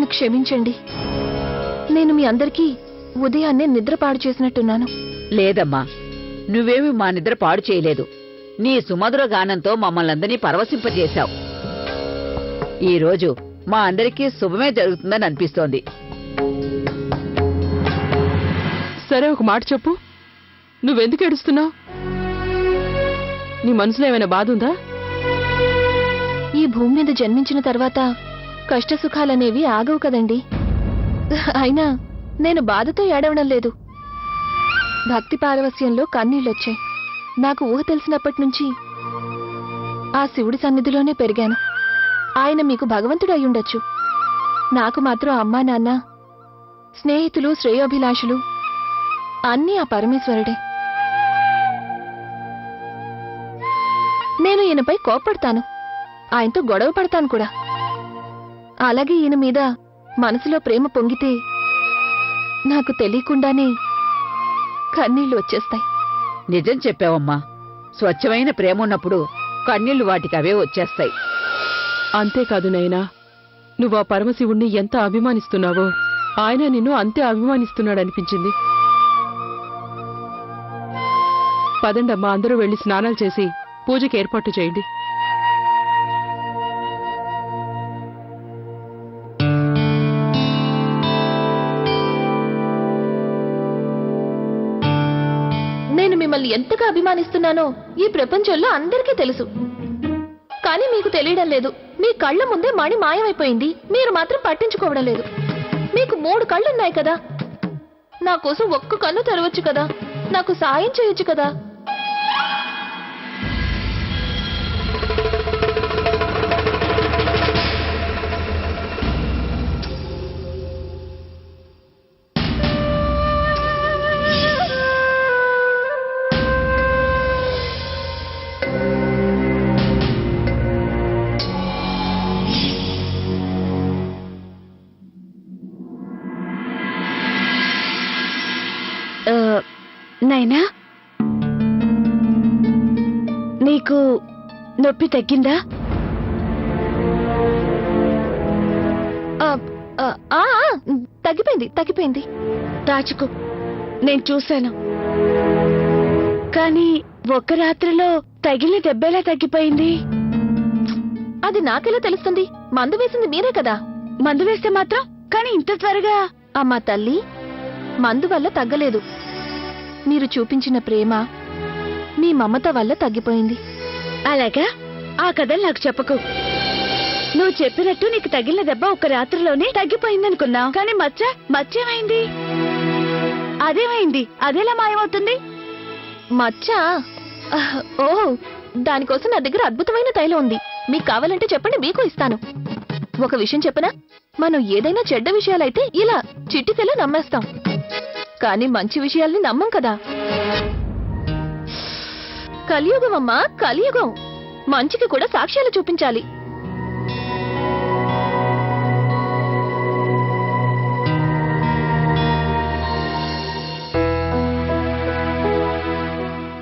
నన్ను క్షమించండి. నేను మీ అందరికీ ఉదయాన్నే నిద్ర పాడు చేసినట్టున్నాను. లేదమ్మా, నువ్వేమి మా నిద్ర పాడు చేయలేదు. నీ సుమధుర గానంతో మమ్మల్నందరినీ పరవశింపజేశావు. ఈరోజు మా అందరికీ శుభమే జరుగుతుందని అనిపిస్తోంది. సరే, ఒక మాట చెప్పు. నువ్వెందుకు ఏడుస్తున్నావు? నీ మనసులో ఏమైనా బాధ ఉందా? ఈ భూమి మీద జన్మించిన తర్వాత కష్టసుఖాలనేవి ఆగవు కదండి. అయినా నేను బాధతో ఏడవడం లేదు. భక్తి పారవస్యంలో కన్నీళ్ళొచ్చాయి. నాకు ఊహ తెలిసినప్పటి నుంచి ఆ శివుడి సన్నిధిలోనే పెరిగాను. ఆయన మీకు భగవంతుడు అయ్యుండొచ్చు. నాకు మాత్రం అమ్మా నాన్న, స్నేహితులు, శ్రేయోభిలాషులు అన్నీ ఆ పరమేశ్వరుడే. నేను ఈయనపై కోప్పడతాను, ఆయనతో గొడవ పడతాను కూడా. అలాగే ఈయన మీద మనసులో ప్రేమ పొంగితే నాకు తెలియకుండానే కన్నీళ్లు వచ్చేస్తాయి. నిజం చెప్పావమ్మా. స్వచ్ఛమైన ప్రేమ ఉన్నప్పుడు కన్నీళ్లు వాటికి అవే వచ్చేస్తాయి. అంతేకాదు నైనా, నువ్వు ఆ పరమశివుణ్ణి ఎంత అభిమానిస్తున్నావో ఆయన నిన్ను అంతే అభిమానిస్తున్నాడనిపించింది. పదండమ్మా, అందరూ వెళ్లి స్నానాలు చేసి పూజకి ఏర్పాటు చేయండి. నేను మిమ్మల్ని ఎంతగా అభిమానిస్తున్నానో ఈ ప్రపంచంలో అందరికీ తెలుసు. కానీ మీకు తెలియడం లేదు. మీ కళ్ళ ముందే మణి మాయమైపోయింది, మీరు మాత్రం పట్టించుకోవడం లేదు. మీకు 3 కళ్ళున్నాయి కదా, నా కోసం ఒక్క కన్ను తెరవచ్చు కదా, నాకు సాయం చేయొచ్చు కదా. నైనా, నీకు నొప్పి తగ్గిందా? తగ్గిపోయింది. దాచుకో, నేను చూశాను. కానీ ఒక్క రాత్రిలో తగిలిన దెబ్బెలా తగ్గిపోయింది? అది నాకెలా తెలుస్తుంది? మందు వేసింది మీరే కదా. మందు వేస్తే మాత్రం కానీ ఇంత త్వరగా? అమ్మా తల్లి, మందు వల్ల తగ్గలేదు. మీరు చూపించిన ప్రేమ, మీ మమత వల్ల తగ్గిపోయింది. అలాగా? ఆ కథలు నాకు చెప్పకు. నువ్వు చెప్పినట్టు నీకు తగిలిన దెబ్బ ఒక రాత్రిలోనే తగ్గిపోయిందనుకున్నావు. కానీ మచ్చేమైంది? అదేమైంది? అదెలా మాయమవుతుంది? మచ్చ? ఓ, దానికోసం నా దగ్గర అద్భుతమైన తైలం ఉంది. మీకు కావాలంటే చెప్పండి, మీకు ఇస్తాను. ఒక విషయం చెప్పనా? మనం ఏదైనా చెడ్డ విషయాలైతే ఇలా చిట్టికలో నమ్మేస్తాం, కానీ మంచి విషయాల్ని నమ్మం కదా. కలియుగం అమ్మా, కలియుగం. మంచికి కూడా సాక్ష్యాలు చూపించాలి.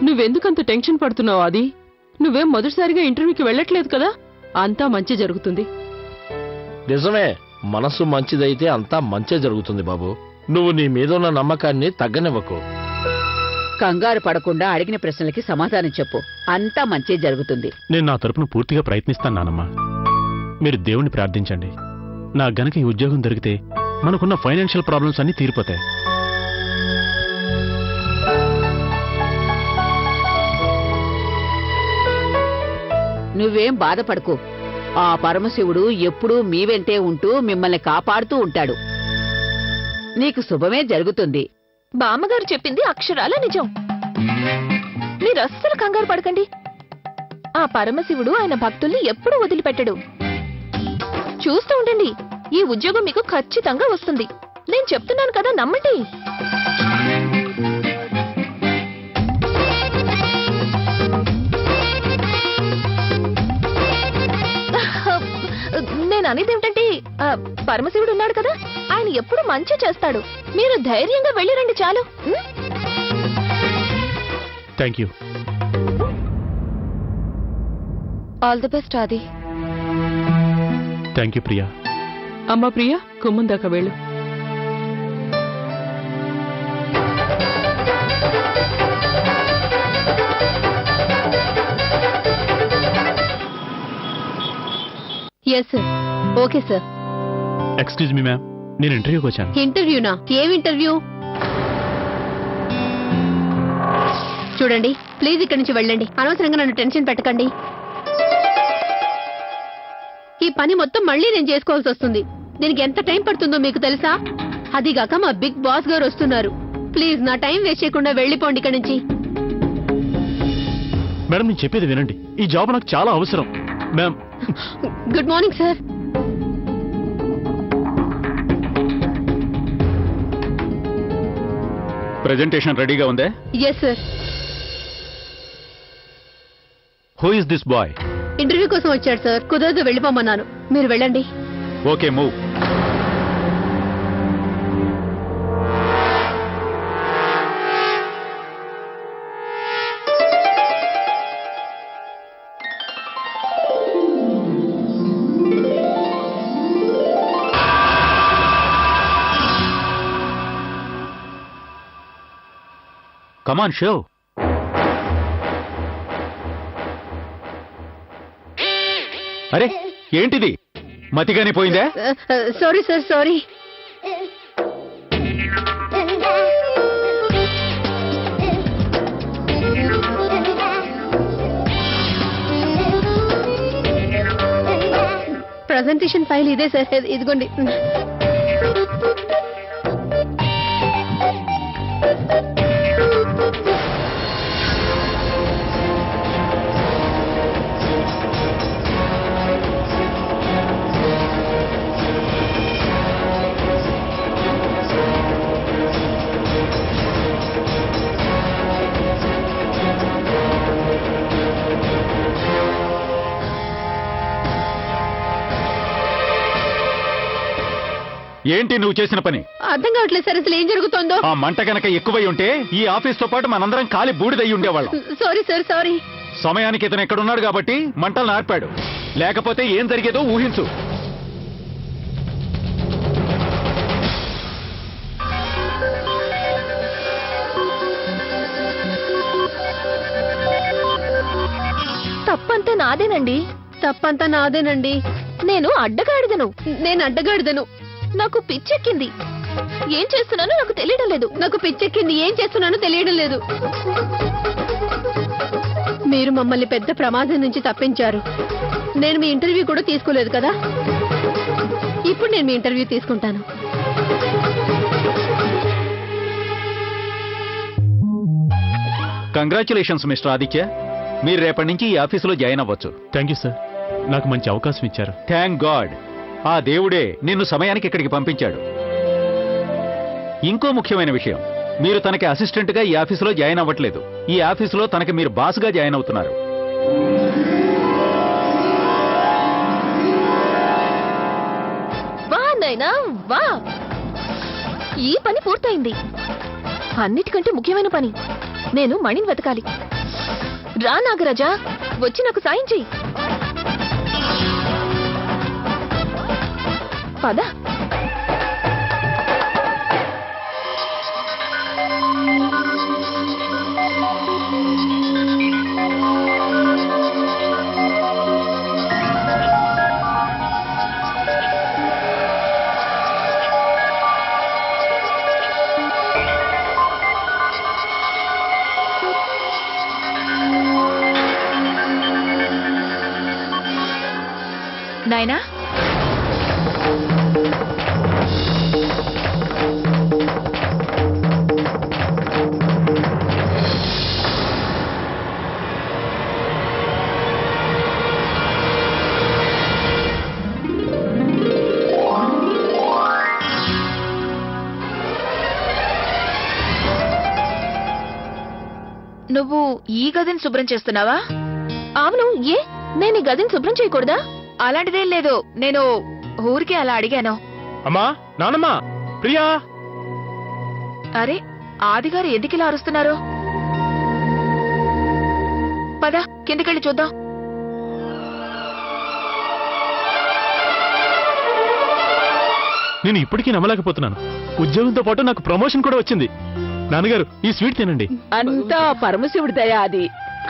నువ్వెందుకంత టెన్షన్ పడుతున్నావు? అది నువ్వేం మొదటిసారిగా ఇంటర్వ్యూకి వెళ్ళట్లేదు కదా. అంతా మంచి జరుగుతుంది. నిజమే, మనసు మంచిదైతే అంతా మంచే జరుగుతుంది బాబు. నువ్వు నీ మీద ఉన్న నమ్మకాన్ని తగ్గనివ్వకు. కంగారు పడకుండా అడిగిన ప్రశ్నలకి సమాధానం చెప్పు. అంతా మంచి జరుగుతుంది. నేను నా తరపున పూర్తిగా ప్రయత్నిస్తాను నానమ్మా. మీరు దేవుణ్ణి ప్రార్థించండి. నా గనక ఈ ఉద్యోగం దొరికితే మనకున్న ఫైనాన్షియల్ ప్రాబ్లమ్స్ అన్నీ తీరిపోతాయి. నువ్వేం బాధపడకు. ఆ పరమశివుడు ఎప్పుడూ మీ వెంటే ఉంటూ మిమ్మల్ని కాపాడుతూ ఉంటాడు. నీకు శుభమే జరుగుతుంది. బామ్మగారు చెప్పింది అక్షరాల నిజం. మీరస్సలు కంగారు పడకండి. ఆ పరమశివుడు ఆయన భక్తుల్ని ఎప్పుడూ వదిలిపెట్టడు. చూస్తూ ఉండండి, ఈ ఉద్యోగం మీకు ఖచ్చితంగా వస్తుంది. నేను చెప్తున్నాను కదా, నమ్మండి. నేను అనేది ఏమిటంటే, పరమశివుడు ఉన్నాడు కదా, ఆయన ఎప్పుడు మంచి చేస్తాడు. మీరు ధైర్యంగా వెళ్ళిరండి చాలు. Thank you. All the best Aadi. Thank you Priya. అమ్మా ప్రియా, గుమ్మం దాకా వెళ్ళు. Yes sir. Okay sir. Excuse me ma'am, నేను ఇంటర్వ్యూకి వచ్చాను. ఇంటర్వ్యూనా? ఏం ఇంటర్వ్యూ? చూడండి, ప్లీజ్ ఇక్కడి నుంచి వెళ్ళండి. అనవసరంగా నన్ను టెన్షన్ పెట్టకండి. ఈ పని మొత్తం మళ్ళీ నేను చేసుకోవాల్సి వస్తుంది. దీనికి ఎంత టైం పడుతుందో మీకు తెలుసా? అదిగాక మా బిగ్ బాస్ గారు వస్తున్నారు. ప్లీజ్ నా టైం వేస్ట్ చేయకుండా వెళ్ళిపోండి ఇక్కడి నుంచి. మేడం, నేను చెప్పేది వినండి. ఈ జాబ్ నాకు చాలా అవసరం ma'am. Good morning sir. Presentation రెడీగా ఉందే? Yes sir. Who is this boy? Interview కోసం వచ్చాడు సార్. కుదరదు, వెళ్ళిపోమన్నాను. మీరు వెళ్ళండి. Okay, move. Come on, show. అరే, ఏంటిది? మతిగానే పోయిందే? Sorry sir, sorry. Presentation file ఇదే సార్, ఇదిగోండి. ఏంటి నువ్వు చేసిన పని? అర్థం కావట్లేదు సార్, అసలు ఏం జరుగుతుందో. ఆ మంట గనక ఎక్కువై ఉంటే ఈ ఆఫీస్ తో పాటు మనందరం కాలి బూడిదయ్యి ఉండేవాళ్ళం. Sorry sir, sorry. సమయానికి ఇతను ఎక్కడున్నాడు కాబట్టి మంటలు నార్పాడు. లేకపోతే ఏం జరిగేదో ఊహించు. తప్పంతా నాదేనండి. తప్పంతా నాదేనండి. నేను అడ్డగాడిదను. నేను అడ్డగాడిదను. నాకు పిచ్చెక్కింది. ఏం చేస్తున్నానో నాకు తెలియడం లేదు. నాకు పిచ్చెక్కింది. ఏం చేస్తున్నానో తెలియడం లేదు. మీరు మమ్మల్ని పెద్ద ప్రమాదం నుంచి తప్పించారు. నేను మీ ఇంటర్వ్యూ కూడా తీసుకోలేదు కదా. ఇప్పుడు నేను మీ ఇంటర్వ్యూ తీసుకుంటాను. Congratulations mister Aditya. మీరు రేపటి నుంచి ఈ ఆఫీసులో జాయిన్ అవ్వచ్చు. థ్యాంక్ యూ సార్, నాకు మంచి అవకాశం ఇచ్చారు. Thank God. ఆ దేవుడే నిన్ను సమయానికి ఇక్కడికి పంపించాడు. ఇంకో ముఖ్యమైన విషయం, మీరు తనకి అసిస్టెంట్ గా ఈ ఆఫీసులో జాయిన్ అవ్వట్లేదు. ఈ ఆఫీసులో తనకి మీరు బాస్ గా జాయిన్ అవుతున్నారు. వా నాయనా వా, ఈ పని పూర్తయింది. అన్నిటికంటే ముఖ్యమైన పని, నేను మణిని వెతకాలి. రా నాగరాజా, వచ్చి నాకు సాయం చెయ్యి. పద. నాయనా, నువ్వు ఈ గదిని శుభ్రం చేస్తున్నావా? అవును. ఏ, నేను ఈ గదిని శుభ్రం చేయకూడదా? అలాంటిదేం లేదు, నేను ఊరికే అలా అడిగాను. అమ్మా, నానమ్మా, ప్రియా. అరే, ఆదిగారు ఎందుకు ఇలా అరుస్తున్నారు? పద, కిందకెళ్ళి చూద్దాం. నేను ఇప్పటికీ నమ్మలేకపోతున్నాను. ఉద్యోగంతో పాటు నాకు ప్రమోషన్ కూడా వచ్చింది. నాన్నగారు ఈ స్వీట్ తినండి. అంతా పరమశివుడి దయ అది.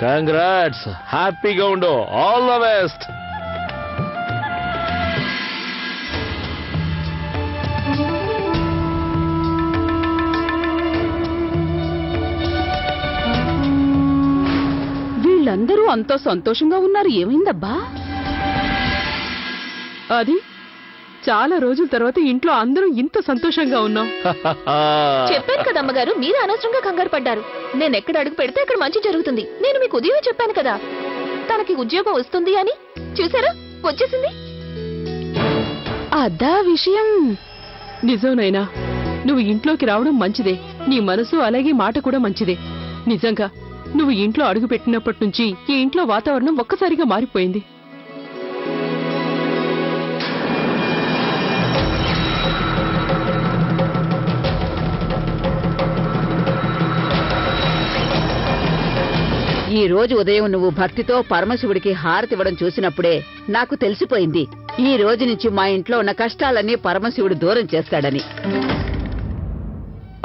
కంగ్రాట్స్, హ్యాపీగా ఉండు, ఆల్ ద బెస్ట్. వీళ్ళందరూ అంత సంతోషంగా ఉన్నారు, ఏమైందబ్బా? అది చాలా రోజుల తర్వాత ఇంట్లో అందరూ ఇంత సంతోషంగా ఉన్నాం. చెప్పాను కదా అమ్మగారు, మీరు అనవసరంగా కంగారు పడ్డారు. నేను ఎక్కడ అడుగు పెడితే అక్కడ మంచి జరుగుతుంది. నేను మీకు ఉదయం చెప్పాను కదా తనకి ఉద్యోగం వస్తుంది అని. చూసారా, వచ్చేసింది. అదా విషయం. నిజంనైనా నువ్వు ఇంట్లోకి రావడం మంచిదే. నీ మనసు అలాగే మాట కూడా మంచిదే. నిజంగా నువ్వు ఇంట్లో అడుగు పెట్టినప్పటి నుంచి ఈ ఇంట్లో వాతావరణం ఒక్కసారిగా మారిపోయింది. ఈ రోజు ఉదయం నువ్వు భక్తితో పరమశివుడికి హారతి ఇవ్వడం చూసినప్పుడే నాకు తెలిసిపోయింది ఈ రోజు నుంచి మా ఇంట్లో ఉన్న కష్టాలన్నీ పరమశివుడు దూరం చేస్తాడని.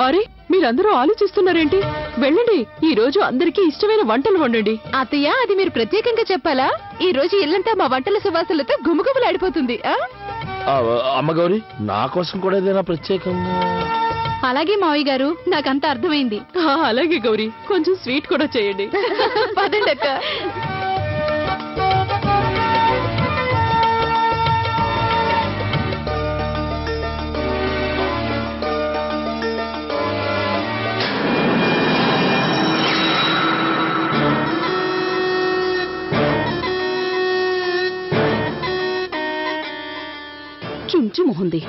అరే, మీరందరూ ఆలోచిస్తున్నారేంటి? వెళ్ళండి, ఈ రోజు అందరికీ ఇష్టమైన వంటలు వండండి. అత్తయ్య, అది మీరు ప్రత్యేకంగా చెప్పాలా? ఈ రోజు ఇల్లంతా మా వంటల సువాసనలతో గుమగుమలాడిపోతుంది. అమ్మగౌరి, నా కోసం కూడా ఏదైనా ప్రత్యేకంగా? అలాగే మావయ్య గారు, నాకంతా అర్థమైంది. అలాగే గౌరీ, కొంచెం స్వీట్ కూడా చేయండి. పదండి అక్క. చుంచు మొహంది.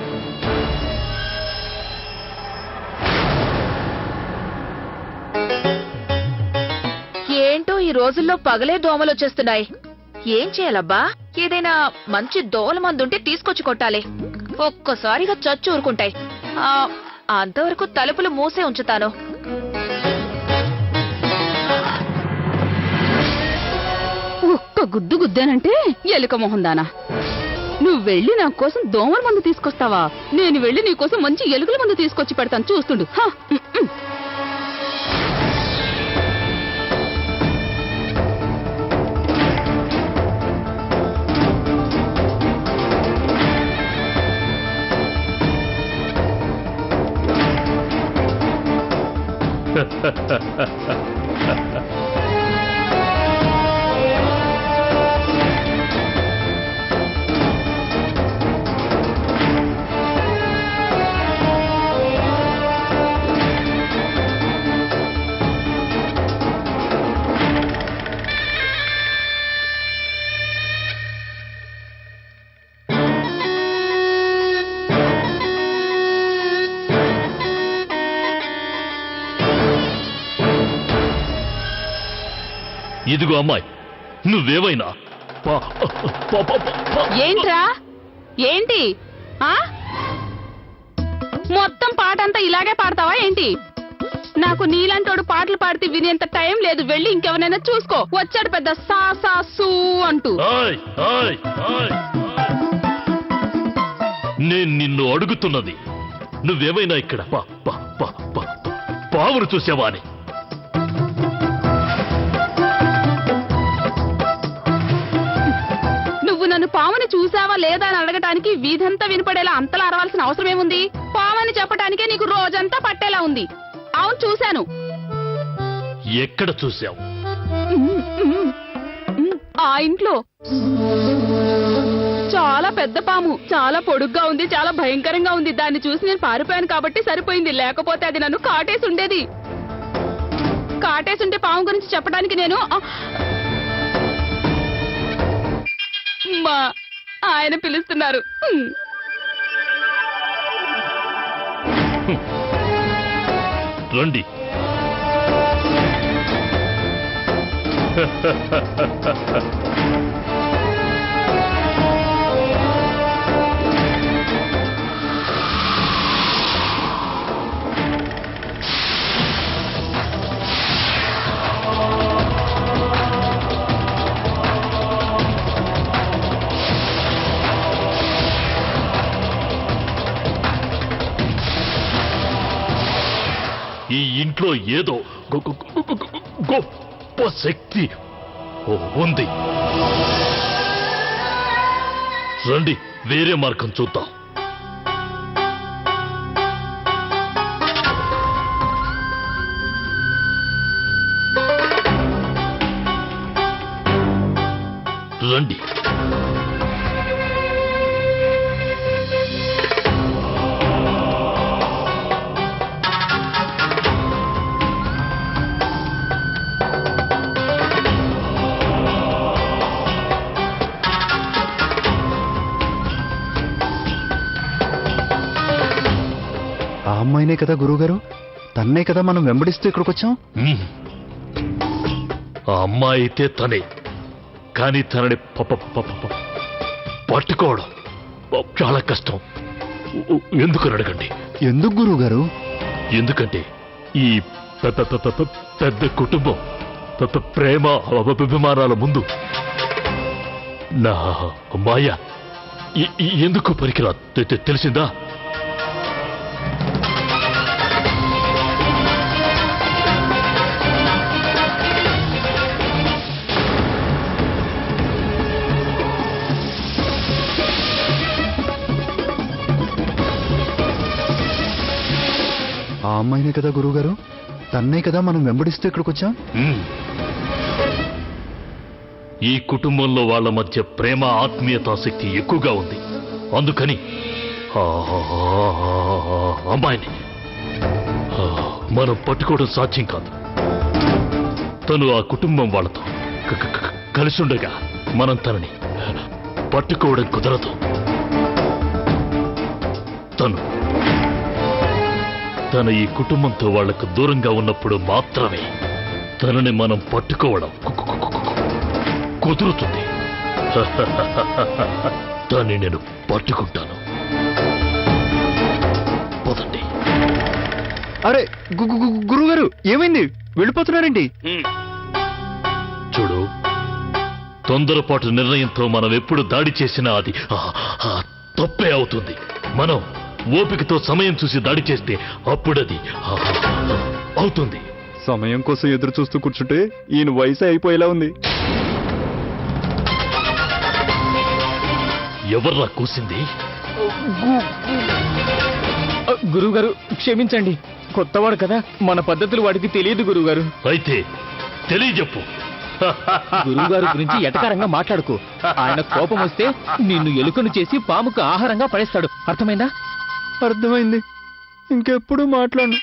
ఏంటో ఈ రోజుల్లో పగలే దోమలు వచ్చేస్తున్నాయి. ఏం చేయాలబ్బా? ఏదైనా మంచి దోమల మందుంటే తీసుకొచ్చి కొట్టాలి. ఒక్కసారిగా చచ్చి ఊరుకుంటాయి. అంతవరకు తలుపులు మూసే ఉంచుతాను. ఒక్క గుద్దు గుద్దానంటే ఎలుక మొహందానా. నువ్వు వెళ్ళి నా కోసం దోమల మందు తీసుకొస్తావా? నేను వెళ్ళి నీ కోసం మంచి ఎలుకల మందు తీసుకొచ్చి పెడతాను, చూస్తుండు. ఇదిగో అమ్మాయి, నువ్వేమైనా ఏంట్రా? ఏంటి? మొత్తం పాట అంతా ఇలాగే పాడతావా ఏంటి? నాకు నీలంటోడు పాటలు పాడితే వినేంత టైం లేదు. వెళ్ళి ఇంకెవరైనా చూసుకో. వచ్చాడు పెద్ద సా సా సూ అంటూ. నేను నిన్ను అడుగుతున్నది, నువ్వేమైనా ఇక్కడ పావును చూసావా అని. నన్ను పాముని చూసావా లేదా అని అడగటానికి వీధంతా వినపడేలా అంతలా అరవాల్సిన అవసరం ఏముంది? పామని చెప్పటానికే నీకు రోజంతా పట్టేలా ఉంది. అవును, చూశాను. ఎక్కడ చూసావు? ఆ ఇంట్లో. చాలా పెద్ద పాము, చాలా పొడుగ్గా ఉంది, చాలా భయంకరంగా ఉంది. దాన్ని చూసి నేను పారిపోయాను కాబట్టి సరిపోయింది. లేకపోతే అది నన్ను కాటేసి ఉండేది. కాటేసుంటే పాము గురించి చెప్పడానికి నేను మా ఆయన పిలుస్తున్నారు. రండి. ఇంట్లో ఏదో గొప్ప శక్తి ఉంది. రండి, వేరే మార్గం చూద్దాం. రండి. ఆ అమ్మాయినే కదా గురువుగారు, తన్నే కదా మనం వెంబడిస్తూ ఇక్కడికి వచ్చాం. ఆ అమ్మాయి అయితే తనే, కానీ తనని పట్టుకోవడం చాలా కష్టం. ఎందుకని అడగండి. ఎందుకు గురువుగారు? ఎందుకంటే ఈ పెద్ద కుటుంబం ప్రేమ అభిమానాల ముందు నా మాయ ఎందుకు పనికిరా తెలిసిందా? ఆ అమ్మాయినే కదా గురువుగారు, తన్నే కదా మనం వెంబడిస్తూ ఇక్కడికి వచ్చాం. ఈ కుటుంబంలో వాళ్ళ మధ్య ప్రేమ ఆత్మీయతాశక్తి ఎక్కువగా ఉంది. అందుకని అమ్మాయిని మనం పట్టుకోవడం సాధ్యం కాదు. తను ఆ కుటుంబం వాళ్ళతో కలిసి ఉండగా మనం తనని పట్టుకోవడం కుదరదు. తన ఈ కుటుంబంతో వాళ్లకు దూరంగా ఉన్నప్పుడు మాత్రమే తనని మనం పట్టుకోవడం కుదురుతుంది. దాన్ని నేను పట్టుకుంటాను. పోతండి. అరే గురువుగారు, ఏమైంది? వెళ్ళిపోతున్నారేంటి? చూడు, తొందరపాటు నిర్ణయంతో మనం ఎప్పుడు దాడి చేసినా అది తప్పే అవుతుంది. మనం ఓపికతో సమయం చూసి దాడి చేస్తే అప్పుడది అవుతుంది. సమయం కోసం ఎదురు చూస్తూ కూర్చుంటే ఈయన వయసు అయిపోయేలా ఉంది. ఎవర్రా కూసింది? గురువుగారు క్షమించండి, కొత్తవాడు కదా, మన పద్ధతులు వాడికి తెలియదు గురువుగారు. అయితే తెలియజెప్పు. గురువుగారు గురించి ఎటకారంగా మాట్లాడుకో. ఆయన కోపం వస్తే నిన్ను ఎలుకను చేసి పాముకు ఆహారంగా పడేస్తాడు. అర్థమైందా? అర్థమైంది. ఇంకెప్పుడు మాట్లాడు.